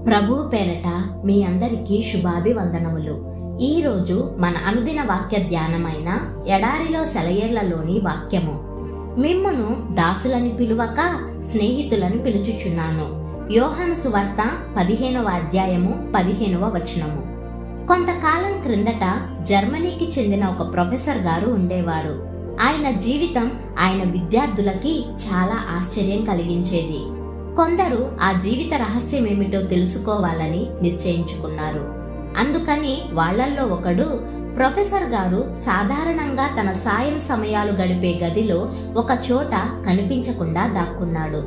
ప్రభువు పేరట మీ అందరికీ శుభాభివందనములు. ఈరోజు మన అనుదిన వాక్య ధ్యానమైన ఎడారిలో సెలయేర్లలోని వాక్యము. మిమ్మును దాసులని పిలువక స్నేహితులని పిలుచుచున్నాను. యోహాను సువార్త 15వ అధ్యాయము 15వ వచనము. కొంతకాలం క్రిందట జర్మనీకి చెందిన ఒక ప్రొఫెసర్ గారు ఉండేవారు. ఆయన జీవితం ఆయన విద్యార్థులకి చాలా ఆశ్చర్యం కలిగించేది. కొందరు ఆ జీవిత రహస్యం ఏమిటో తెలుసుకోవాలని నిశ్చయించుకున్నారు. అందుకని వాళ్లల్లో ఒకడు, ప్రొఫెసర్ గారు సాధారణంగా తన సాయం సమయాలు గడిపే గదిలో ఒక చోట కనిపించకుండా దాక్కున్నాడు.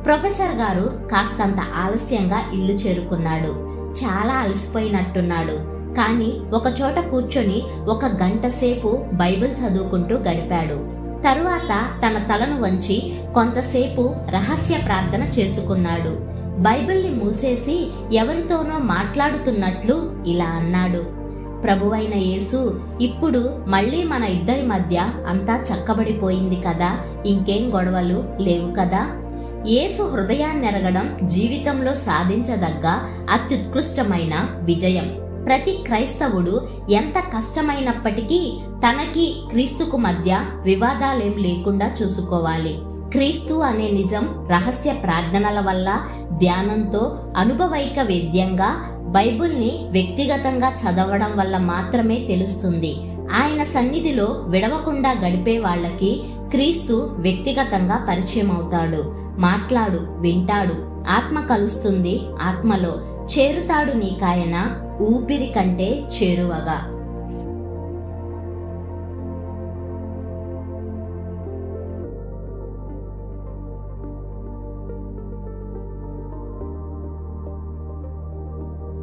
ప్రొఫెసర్ గారు కాస్తంత ఆలస్యంగా ఇల్లు చేరుకున్నాడు. చాలా అలసిపోయినట్టున్నాడు. కానీ ఒక చోట కూర్చొని 1 గంట సేపు బైబిల్ చదువుకుంటూ గడిపాడు. తరువాత తన తలను వంచి కొంతసేపు రహస్య ప్రార్థన చేసుకున్నాడు. బైబిల్ని మూసేసి ఎవరితోనో మాట్లాడుతున్నట్లు ఇలా అన్నాడు: ప్రభువైన యేసు, ఇప్పుడు మళ్ళీ మన ఇద్దరి మధ్య అంతా చక్కబడిపోయింది కదా, ఇంకేం గొడవలు లేవు కదా. యేసు హృదయాన్నెరగడం జీవితంలో సాధించదగ్గ అత్యుత్కృష్టమైన విజయం. ప్రతి క్రైస్తవుడు ఎంత కష్టమైనప్పటికీ తనకి క్రీస్తుకు మధ్య వివాదాలేం లేకుండా చూసుకోవాలి. క్రీస్తు అనే నిజం రహస్య ప్రార్థనల వల్ల, ధ్యానంతో, అనుభవైక వేద్యంగా, బైబిల్ని వ్యక్తిగతంగా చదవడం వల్ల మాత్రమే తెలుస్తుంది. ఆయన సన్నిధిలో విడవకుండా గడిపే వాళ్ళకి క్రీస్తు వ్యక్తిగతంగా పరిచయం అవుతాడు. మాట్లాడు, వింటాడు, ఆత్మ కలుస్తుంది, ఆత్మలో చేరుతాడు నీకాయన ఊపిరి కంటే చేరువగా.